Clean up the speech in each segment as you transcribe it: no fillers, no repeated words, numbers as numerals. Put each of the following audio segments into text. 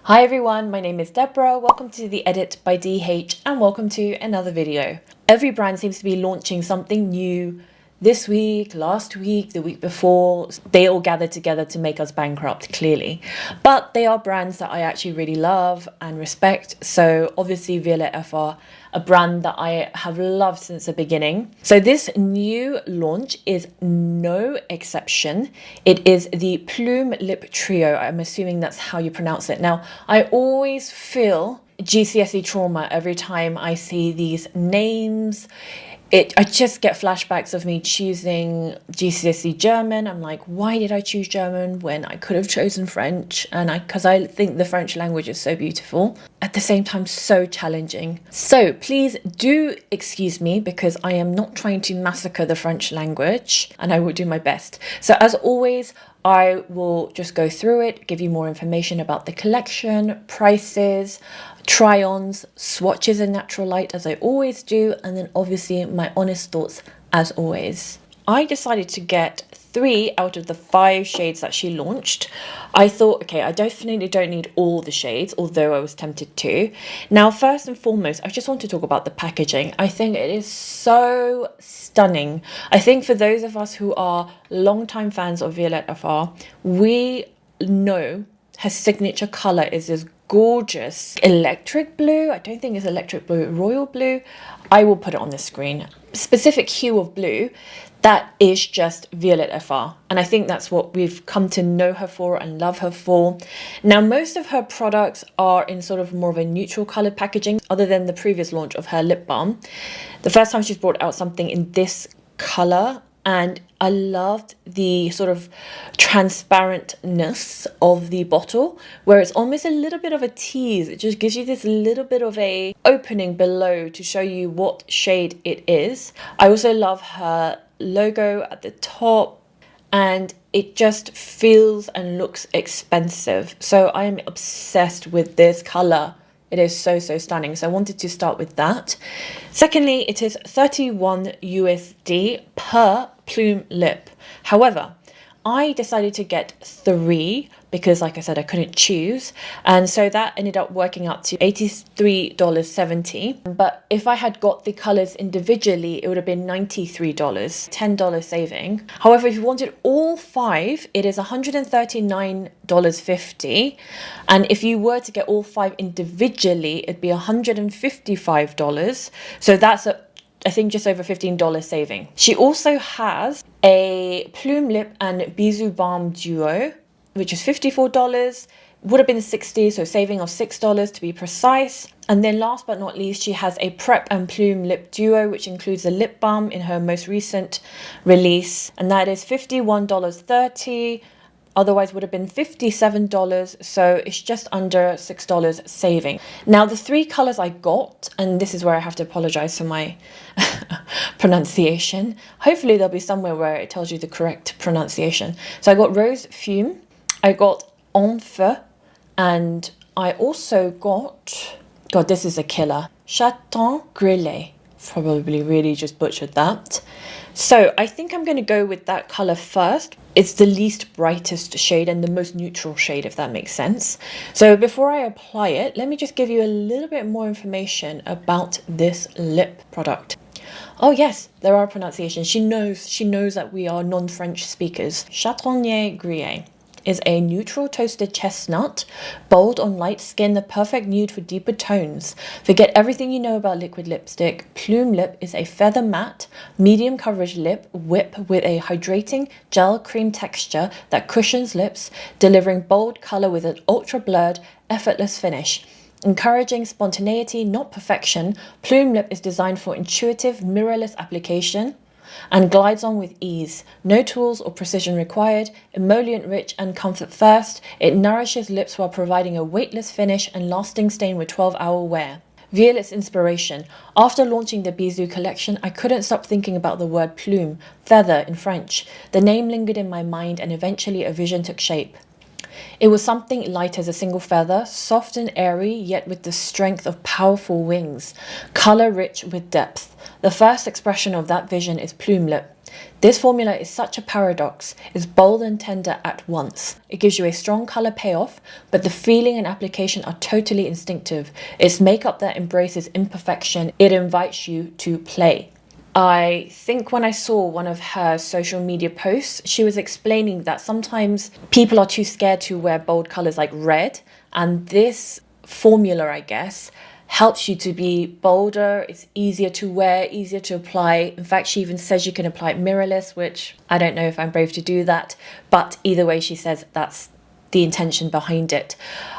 Hi everyone, my name is Deborah. Welcome to the Edit by DH and welcome to another video. Every brand seems to be launching something new this week, last week, the week before. They all gather together to make us bankrupt, clearly. But they are brands that I actually really love and respect. So obviously Violette Fr, a brand that I have loved since the beginning. So this new launch is no exception. It is the Plume Lip Trio. I'm assuming that's how you pronounce it. Now, I always feel GCSE trauma every time I see these names. I just get flashbacks of me choosing GCSE German. I'm like, why did I choose German when I could have chosen French? And because I think the French language is so beautiful, at the same time so challenging. So please do excuse me because I am not trying to massacre the French language and I will do my best. So as always, I will just go through it, give you more information about the collection, prices, try-ons, swatches in natural light as I always do, and then obviously my honest thoughts as always. I decided to get 3 out of the 5 shades that she launched. I thought, okay, I definitely don't need all the shades, although I was tempted to. Now, first and foremost, I just want to talk about the packaging. I think it is so stunning. I think for those of us who are longtime fans of Violette Fr, we know her signature color is this gorgeous electric blue. I don't think it's electric blue, royal blue. I will put it on the screen. Specific hue of blue that is just Violette Fr, and I think that's what we've come to know her for and love her for. Now, most of her products are in sort of more of a neutral colored packaging, other than the previous launch of her lip balm. The first time she's brought out something in this color, and I loved the sort of transparentness of the bottle, where it's almost a little bit of a tease. It just gives you this little bit of a opening below to show you what shade it is. I also love her logo at the top, and it just feels and looks expensive. So I am obsessed with this color. It is so stunning. So I wanted to start with that. Secondly, it is 31 USD per plume lip. However, I decided to get 3 because, like I said, I couldn't choose. And so that ended up working out to $83.70. But if I had got the colors individually, it would have been $93, $10 saving. However, if you wanted all 5, it is $139.50. And if you were to get all 5 individually, it'd be $155. So that's I think just over $15 saving. She also has a Plume Lip and 𝕬𝕬𝕒 duo, which is $54, would have been $60, so saving of $6 to be precise. And then last but not least, she has a Prep and Plume Lip duo, which includes a lip balm in her most recent release, and that is $51.30. Otherwise would have been $57, so it's just under $6 saving. Now, the 3 colors I got, and this is where I have to apologize for my pronunciation. Hopefully there'll be somewhere where it tells you the correct pronunciation. So I got Rose Fume, I got 𝕬𝕝, and I also got, God, this is a killer, 𝕬𝕠𝕟𝕤𝕥. Probably really just butchered that. So I think I'm going to go with that color first. It's the least brightest shade and the most neutral shade, if that makes sense. So before I apply it, let me just give you a little bit more information about this lip product. Oh yes, there are pronunciations. She knows that we are non-French speakers. 𝕬𝕠𝕟𝕥 is a neutral toasted chestnut, bold on light skin, the perfect nude for deeper tones. Forget everything you know about liquid lipstick. Plume Lip is a feather matte, medium coverage lip whip with a hydrating gel cream texture that cushions lips, delivering bold color with an ultra blurred, effortless finish. Encouraging spontaneity, not perfection, Plume Lip is designed for intuitive, mirrorless application and glides on with ease. No tools or precision required. Emollient rich and comfort first. It nourishes lips while providing a weightless finish and lasting stain with 12-hour wear. Violette's inspiration. After launching the Bisous collection, I couldn't stop thinking about the word plume, feather in French. The name lingered in my mind and eventually a vision took shape. It was something light as a single feather, soft and airy, yet with the strength of powerful wings, colour rich with depth. The first expression of that vision is Plume Lip. This formula is such a paradox. It's bold and tender at once. It gives you a strong colour payoff, but the feeling and application are totally instinctive. It's makeup that embraces imperfection. It invites you to play. I think when I saw one of her social media posts, she was explaining that sometimes people are too scared to wear bold colours like red, and this formula, I guess, helps you to be bolder. It's easier to wear, easier to apply. In fact, she even says you can apply it mirrorless, which I don't know if I'm brave to do that, but either way, she says that's the intention behind it.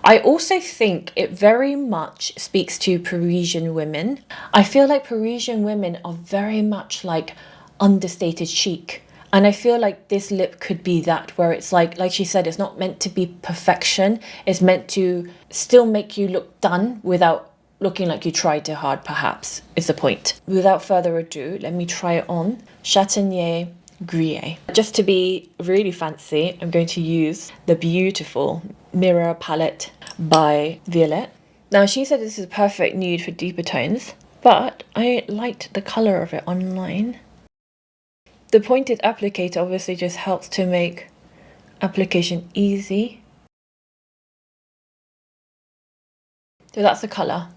I also think it very much speaks to Parisian women. I feel like Parisian women are very much like understated chic. And I feel like this lip could be that, where it's like she said, it's not meant to be perfection. It's meant to still make you look done without looking like you tried too hard, perhaps, is the point. Without further ado, let me try it on. 𝕕𝕬𝕓𝕤𝕗. Just to be really fancy, I'm going to use the beautiful Mirror palette by Violette. Now, she said this is a perfect nude for deeper tones, but I liked the colour of it online. The pointed applicator obviously just helps to make application easy. So that's the colour.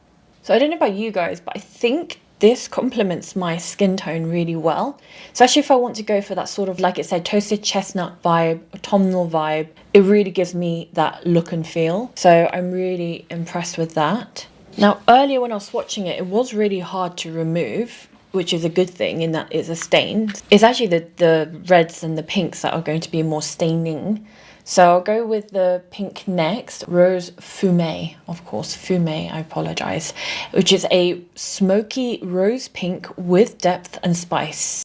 So I don't know about you guys, but I think this complements my skin tone really well, especially if I want to go for that sort of, like it said, toasted chestnut vibe, autumnal vibe. It really gives me that look and feel. So I'm really impressed with that. Now, earlier when I was swatching it, it was really hard to remove, which is a good thing in that it's a stain. It's actually the reds and the pinks that are going to be more staining. So I'll go with the pink next, Rose Fumé, of course, Fumé, I apologise, which is a smoky rose pink with depth and spice.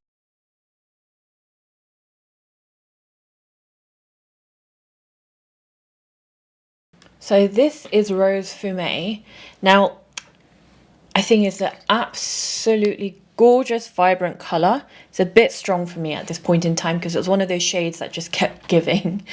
So this is Rose Fumé. Now, I think it's an absolutely gorgeous, vibrant colour. It's a bit strong for me at this point in time because it was one of those shades that just kept giving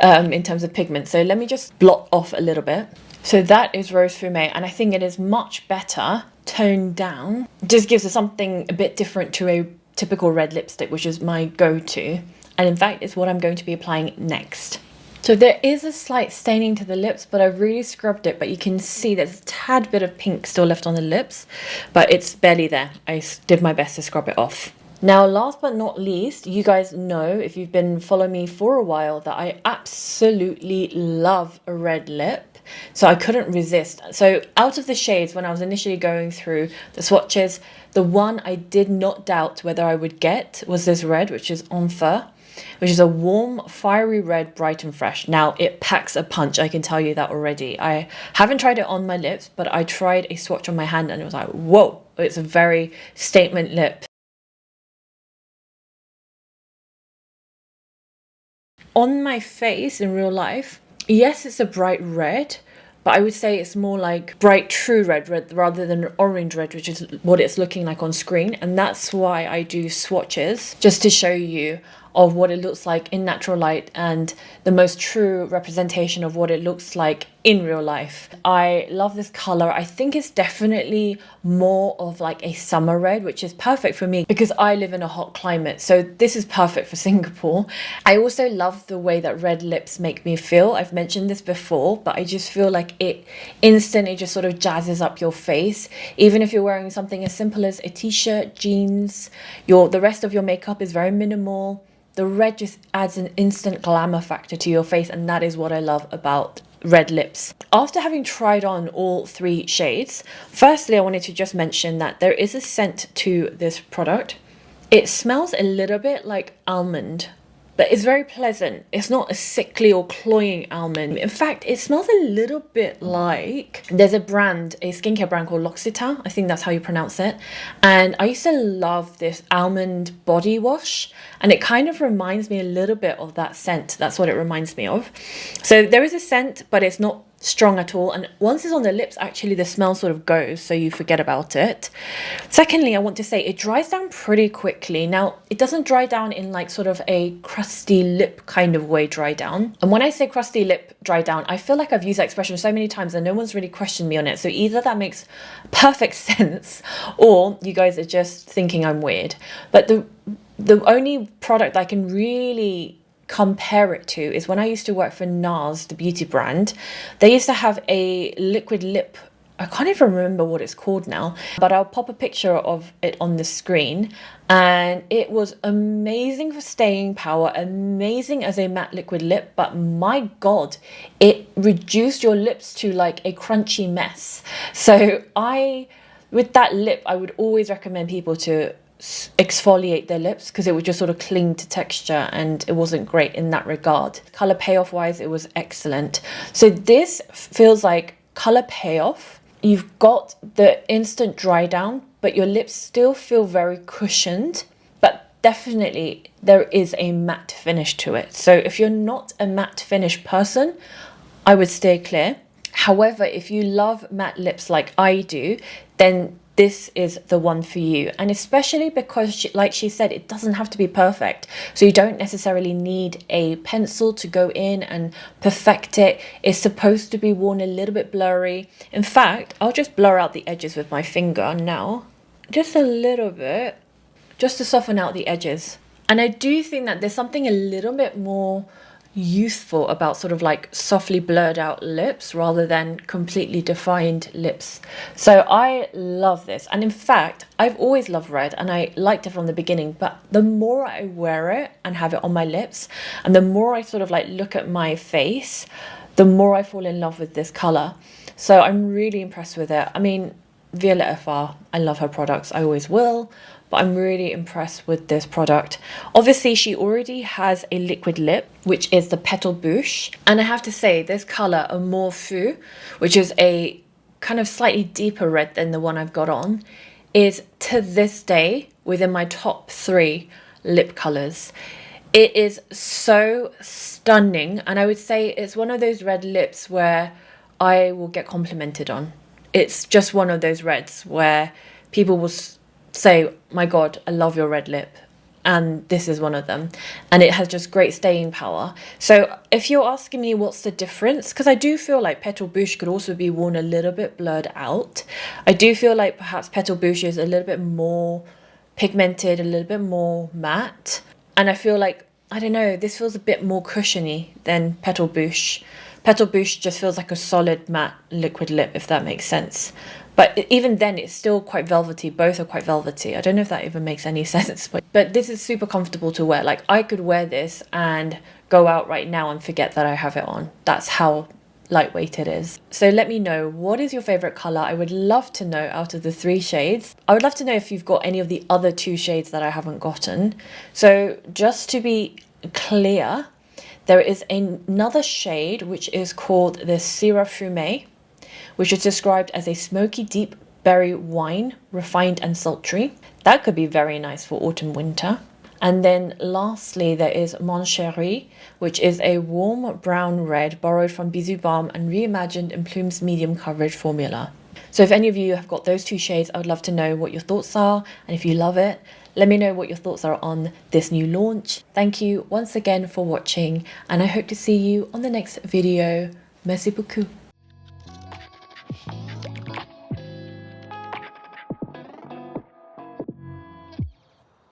in terms of pigment. So let me just blot off a little bit. So that is Rose Fumé, and I think it is much better toned down. It just gives us something a bit different to a typical red lipstick, which is my go-to. And in fact, it's what I'm going to be applying next. So there is a slight staining to the lips, but I've really scrubbed it, but you can see there's a tad bit of pink still left on the lips, but it's barely there. I did my best to scrub it off. Now, last but not least, you guys know, if you've been following me for a while, that I absolutely love a red lip. So I couldn't resist. So out of the shades, when I was initially going through the swatches, the one I did not doubt whether I would get was this red, which is Enfer, which is a warm, fiery red, bright and fresh. Now, it packs a punch, I can tell you that already. I haven't tried it on my lips, but I tried a swatch on my hand and it was like, whoa, it's a very statement lip. On my face in real life, yes, it's a bright red, but I would say it's more like bright true red rather than orange red, which is what it's looking like on screen. And that's why I do swatches, just to show you of what it looks like in natural light and the most true representation of what it looks like in real life. I love this color. I think it's definitely more of like a summer red, which is perfect for me because I live in a hot climate. So this is perfect for Singapore. I also love the way that red lips make me feel. I've mentioned this before, but I just feel like it instantly just sort of jazzes up your face. Even if you're wearing something as simple as a t-shirt, jeans, the rest of your makeup is very minimal. The red just adds an instant glamour factor to your face, and that is what I love about red lips. After having tried on all three shades, firstly I wanted to just mention that there is a scent to this product. It smells a little bit like almond, but it's very pleasant. It's not a sickly or cloying almond. In fact, it smells a little bit like, there's a skincare brand called L'Occitane. I think that's how you pronounce it. And I used to love this almond body wash, and it kind of reminds me a little bit of that scent. That's what it reminds me of. So there is a scent, but it's not strong at all, and once it's on the lips, actually the smell sort of goes, so you forget about it. Secondly, I want to say it dries down pretty quickly. Now, it doesn't dry down in like sort of a crusty lip kind of way dry down. And when I say crusty lip dry down, I feel like I've used that expression so many times and no one's really questioned me on it. So either that makes perfect sense or you guys are just thinking I'm weird. But the only product I can really compare it to is when I used to work for Nars, the beauty brand. They used to have a liquid lip, I can't even remember what it's called now, but I'll pop a picture of it on the screen, and it was amazing for staying power, amazing as a matte liquid lip, but my god, it reduced your lips to like a crunchy mess. So with that lip, I would always recommend people to exfoliate their lips because it would just sort of cling to texture, and it wasn't great in that regard. Color payoff wise, it was excellent. So this feels like color payoff. You've got the instant dry down, but your lips still feel very cushioned, but definitely there is a matte finish to it. So if you're not a matte finish person, I would stay clear. However, if you love matte lips like I do, then this is the one for you. And especially because, like she said, it doesn't have to be perfect. So you don't necessarily need a pencil to go in and perfect it. It's supposed to be worn a little bit blurry. In fact, I'll just blur out the edges with my finger now. Just a little bit, just to soften out the edges. And I do think that there's something a little bit more youthful about sort of like softly blurred out lips rather than completely defined lips. So I love this, and in fact I've always loved red and I liked it from the beginning, but the more I wear it and have it on my lips and the more I sort of like look at my face, the more I fall in love with this color. So I'm really impressed with it. I mean, Violette Fr, I love her products, I always will, but I'm really impressed with this product. Obviously, she already has a liquid lip, which is the 𝕬𝕠𝕟𝕤𝕗. And I have to say, this color, Amour Fou, which is a kind of slightly deeper red than the one I've got on, is to this day within my top 3 lip colors. It is so stunning, and I would say it's one of those red lips where I will get complimented on. It's just one of those reds where people will say, my god, I love your red lip, and this is one of them, and it has just great staying power. So if you're asking me what's the difference, because I do feel like 𝕬𝕠𝕟𝕤𝕗 could also be worn a little bit blurred out. I do feel like perhaps 𝕬𝕠𝕟𝕤𝕗 is a little bit more pigmented, a little bit more matte, and I feel like, I don't know, this feels a bit more cushiony than 𝕬𝕠𝕟𝕗. 𝕬𝕠𝕟𝕗 just feels like a solid matte liquid lip, if that makes sense. But even then, it's still quite velvety. Both are quite velvety. I don't know if that even makes any sense. But this is super comfortable to wear. Like, I could wear this and go out right now and forget that I have it on. That's how lightweight it is. So let me know, what is your favorite color? I would love to know out of the 3 shades. I would love to know if you've got any of the other 2 shades that I haven't gotten. So just to be clear, there is another shade which is called the Syrah Fumé, which is described as a smoky deep berry wine, refined and sultry. That could be very nice for autumn winter. And then lastly, there is Mon Chéri, which is a warm brown red borrowed from Bisous Balm and reimagined in Plume's medium coverage formula. So if any of you have got those 2 shades, I would love to know what your thoughts are, and if you love it, let me know what your thoughts are on this new launch. Thank you once again for watching, and I hope to see you on the next video. Merci beaucoup.